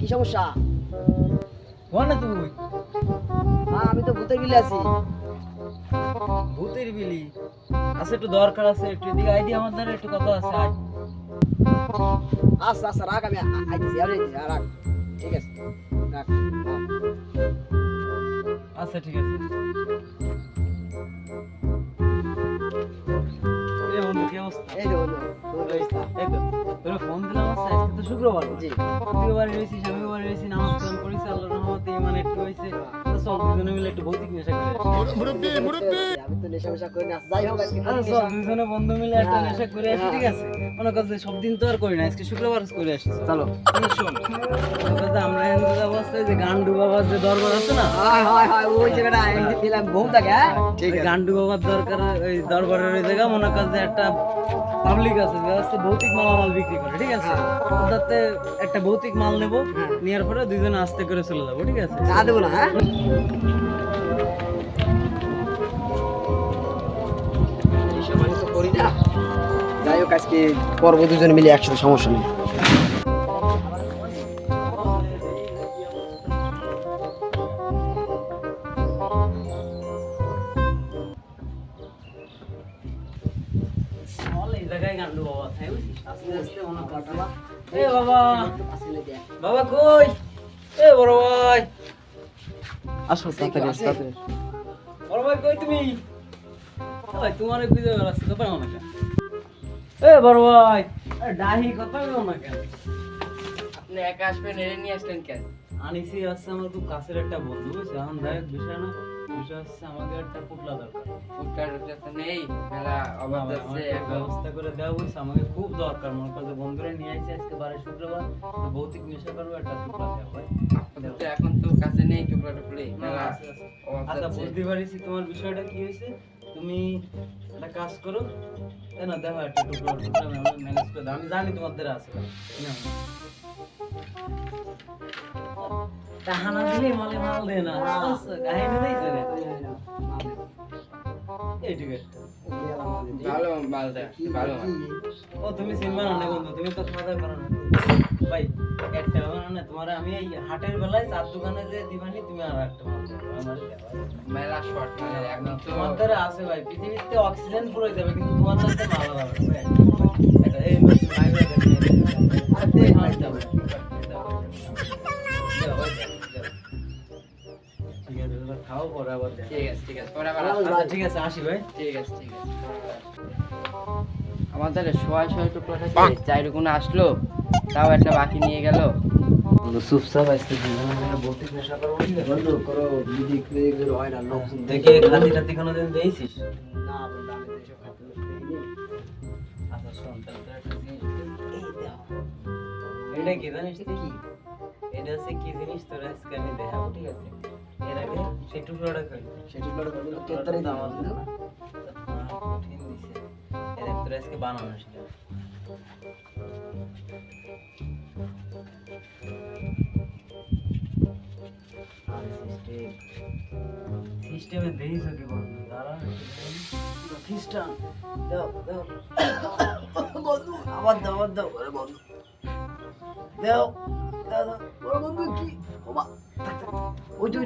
কি সমস্যা? কোনে তুই? আমি তো ভূতের বিলে আছি। ভূতের বিলি আছে, একটু দরকার আছে, একটু এদিকে আইডি, আমার দ্বারা একটু কথা আছে। আয়। আচ্ছা আচ্ছা রাখ, আমি আইতেছি আর আইতেছি, রাখ। ঠিক আছে রাখ। আচ্ছা ঠিক আছে। এ বন্ধু কি অবস্থা? এই তো বন্ধু, তোর অবস্থা? এই তো তোর ফোন দিলাম। আজকে তো শুক্রবার। জি। তুইও বাড়ি রয়েছিস, আমিও বাড়ি রয়েছি, নামাজ কালাম করেছি, আল্লাহর রহমতে ইমান একটু হয়েছে। তো চল দুজনে মিলে একটু ভৌতিক নেশা করে আসি। আমি তো নেশা মেশা করি না। যাই হোক আজকে আচ্ছা চল দুজনে বন্ধু মিলে একটা নেশা করে আসি, ঠিক আছে? মনে কর যে সব দিন তো আর করি না, আজকে শুক্রবার করে আসি। চলো। শোন, আমরা এখানে যাবো যে গান্ডু বাবার যে দরবার আছে না, হয় হয় হয়, ওই জায়গাটা দিলাম ঘুম থাকে। হ্যাঁ ঠিক আছে। গান্ডু বাবার দরকার, ওই দরবারের ওই জায়গা মনে কর যে একটা পাবলিক আছে যে হচ্ছে ভৌতিক মালামাল বিক্রি করে, ঠিক আছে? ওটাতে একটা ভৌতিক মাল নেবো, নেওয়ার পরে দুইজনে আস্তে করে চলে যাবো, ঠিক আছে? চা দেবো না? হ্যাঁ এইসব আমি তো করি না। যাই হোক আজকে করবো দুজন মিলে একসাথে, সমস্যা নেই। এই জায়গায় গান্ডু বাবা থাকে, বুঝছিস? আস্তে আস্তে মনে কর। এ বাবা, বাবা কই? এ বড় ভাই, আসো তাড়াতাড়ি, আসো তাড়াতাড়ি। বড় ভাই কই তুমি? ভাই তোমার খুঁজে বেড়াচ্ছি, তো পারো না কেন? এ বড় ভাই, আরে ডাহি কথা বলো না কেন? আপনি একা আসবেন, এনে নিয়ে আসলেন কেন? আনিসি আছে আমার খুব কাছের একটা বন্ধু, বুঝছো? এখন দেখ বিষয় না, বিষয় হচ্ছে আমাকে একটা পুটলা দরকার। ফুটকার তো নেই, মেলা অভাব আমার আছে একটা এখন। ব্যবস্থা করে দেওয়া, বুঝছো? আমাকে খুব দরকার। মনে করো যে বন্ধুরা নিয়ে আসছে আজকে বারে শুক্রবার, তো ভৌতিক নেশা করবো, একটা টুকরা দেওয়া ভাই। আপনাদের তো এখন তো কাছে নেই টুকরা টুকরি, মেলা আছে, আছে। অভাব আচ্ছা আছে। বুঝতে পারছি তোমার বিষয়টা কি হয়েছে। তুমি একটা কাজ করো, তাই না? দেখো একটা টুকরা টুকরা ম্যানেজ করে দাও, আমি জানি তোমাদের আছে। নাও। তাহানা দিলে মালে মাল দে না, আচ্ছা কাহিনী দিয়েছে রে। এই ঠিক আছে। ভালো মালটা, ভালো মাল। ও তুমি সিনেমা না বন্ধু, তুমি তো খাওয়া দাওয়া করো না ভাই। একটা ব্যাপার না, তোমার আমি এই হাটের বেলায় চার দোকানে যে দিবানি, তুমি আর একটা মাল দেবে, আমারে দেবা। মেলা শর্ট মানে এখন তো তোমার দ্বারা আছে ভাই, পৃথিবীতে অক্সিজেন ফুল হয়ে যাবে, কিন্তু তোমার দ্বারা ভালো হবে না ভাই। এটা এই ভাই ভাই আর দে হাত দাও। ঠিক আছে, তোমরা খাও, পরে আবার দেখো। ঠিক আছে, পরে আবার আচ্ছা ঠিক আছে, আসি ভাই। ঠিক আছে। আমাদের শোয়া টুকরা থাকে, চাইরগুলো আসলো, তাও একটা বাকি নিয়ে গেল। বন্ধু চুপচাপ আজকে দুজনে মিলে ভৌতিক নেশা করবো, ঠিক আছে? বন্ধু করো, বিধি এগুলো হয় না, লোকজন দেখে খাতি টাতি কোনোদিন দিয়েছিস? না বন্ধু, আমি তো এসব খাতে দেইনি। আচ্ছা শোন, তাহলে তোর একটা জিনিস এই দাও। এটা কি জানিস তুই? কি এটা হচ্ছে কি জিনিস, তোর আজকে আমি দেখাবো, ঠিক আছে? এর আগে সেই টুকরোটা খাই, সেটা বড় বন্ধু কেতরে দাও বন্ধু। কঠিন দিছে। এর তোর আজকে বানানো ছিল। সিস্টেমে দেইছ কি বন্ধু? দাঁড়া, খ্রিস্টান দাও দাও বন্ধু, আবার দাও, আবার দাও, আরে বন্ধু দাও দাও দাও, ওরে বন্ধু কি ওমা, ওই তো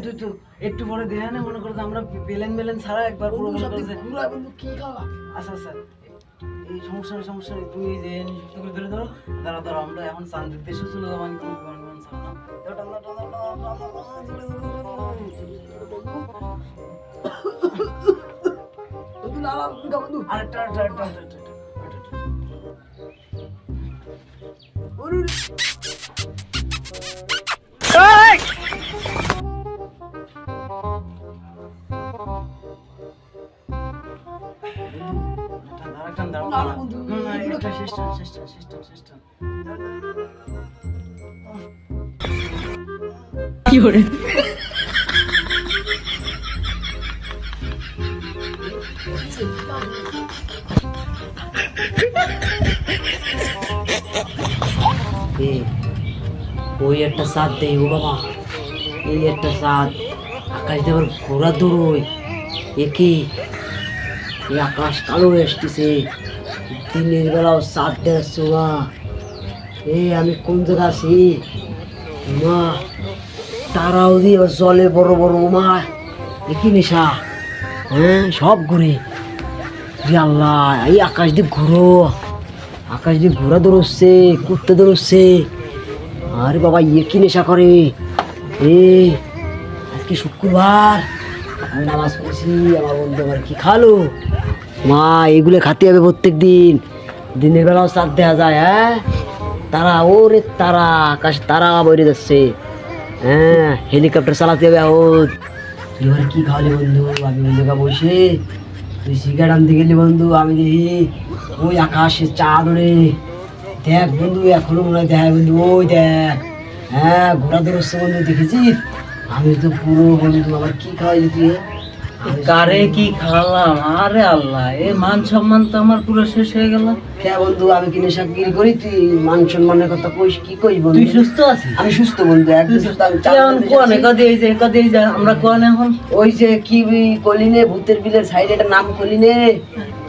একটু পরে দেয়া না, মনে করো যে আমরা পেলেন মেলেন ছাড়া একবার পুরো মনে করো যে পুরো বন্ধু কি খাওয়া? আচ্ছা আচ্ছা, এই সমস্যা নেই, তুমি এই যে নিযুক্ত করে ধরে ধরো, দাঁড়া দাঁড়া, আমরা এখন চান্দের দেশে চলে যাবো, আমি কোনো বিমান ছাড়া না। দাও, টান দাও, টান দাও, টান দাও, টান দাও, বন্ধু না না বন্ধু, আরেকটা ওরে টান দাও, না, বন্ধু, একটা শেষ টান। কি hore ওই একটা সাত দেই ও বাবা, এই একটা সাত আকাশ দেবার ঘোরা দৌড়ই একই, এই আকাশ কালো এসতেছে, দিনের বেলাও সাত দেড় সোয়া। এই আমি কোন জায়গা আছি? মা তারাও দিয়ে এবার জলে বড় বড় মা দেখি নেশা, হ্যাঁ সব ঘুরে। আল্লাহ, এই আকাশ দিয়ে ঘুরো, আকাশ দিয়ে ঘোরা দৌড়চ্ছে, কুত্তে দৌড়চ্ছে। আরে বাবা কি নেশা করে। আজকে শুক্রবার, আমি নামাজ পড়েছি, আমার বন্ধু আমার কি খালো। মা এগুলো খাতে হবে প্রত্যেক দিন, দিনের বেলাও চাঁদ দেখা যায়। হ্যাঁ তারা, ওরে তারা, আকাশ তারা বেড়ে যাচ্ছে। হ্যাঁ হেলিকপ্টার চালাতে হবে। এবার কি খাওয়ালি বন্ধু? আমি ওই জায়গা বসে তুই সিগারেট আনতে গেলি বন্ধু, আমি দেখি ওই আকাশে চাঁদ ওরে। দেখ বন্ধু, এখনো মনে হয় দেখ বন্ধু, ওই দেখ, হ্যাঁ ঘোড়া দৌড়চ্ছে বন্ধু, দেখেছিস? আমি তো পুরো বন্ধু, আমার কি খাওয়াইলি তুই? কারে কি খাওয়ালাম? আরে আল্লাহ, এ মান সম্মান তো আমার পুরো শেষ হয়ে গেল। হ্যাঁ বন্ধু, আমি কি নেশা কি করি? তুই মান সম্মানের কথা কইস, কি কই বন্ধু? তুই সুস্থ আছিস? আমি সুস্থ বন্ধু, একদম সুস্থ। আমি আমরা কোন এখন ওই যে কি কলিনে ভূতের বিলের সাইডে একটা নাম কলিনে,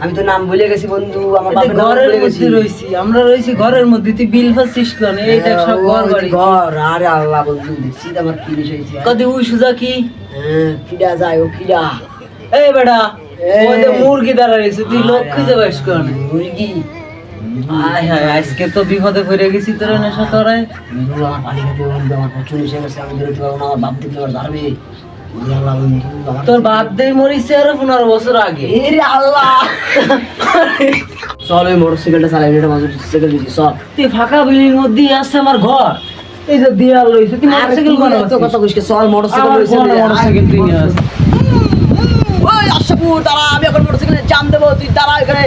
আমি তো নাম ভুলে গেছি বন্ধু, আমার বাপের নাম ঘরের ভুলে গেছি। মধ্যে রয়েছি, আমরা রয়েছি ঘরের মধ্যে, তুই বিল ফাসিস কোন? এইটা সব ঘর বাড়ি। ঘর, আরে আল্লাহ বন্ধু, দেখছি তো আমার কি নেশা হয়েছে। কদি উই সুজা কি? হ্যাঁ কিডা যায়, ও কিডা? এই বেটা, এই। ওই যে মুরগি দাঁড়া রয়েছে, তুই লোক খুঁজে পাইস কোন? মুরগি আয় হায়, আজকে তো বিপদে পড়ে গেছি তোর নেশা তোরাই। বন্ধু, আমার পানি খেতে বন্ধু, আমার প্রচুর নেশা গেছে, আমি বেরোতে পারবো না, আমার বাপ দেখলে আমার ধরবে। ওরে আল্লাহ বন্ধু, আমার তোর বাপ দেই মরিছে আরো 15 বছর আগে। এরে আল্লাহ। চল ওই মোটরসাইকেলটা চালাই, এটা মোটরসাইকেল দিচ্ছি, চল। তুই ফাঁকা বিলির মধ্যেই আছে আমার ঘর, এই যে দেয়াল রয়েছে, তুই মোটরসাইকেল আর বানাও কি এত কথা কইস কে? চল মোটরসাইকেল আমার রয়েছে, কোন মোটরসাইকেল তুই নিয়ে আস। ওই আশাপুর দাঁড়া, আমি এখন মোটরসাইকেলে জাম দেবো, তুই দাঁড়া এখানে।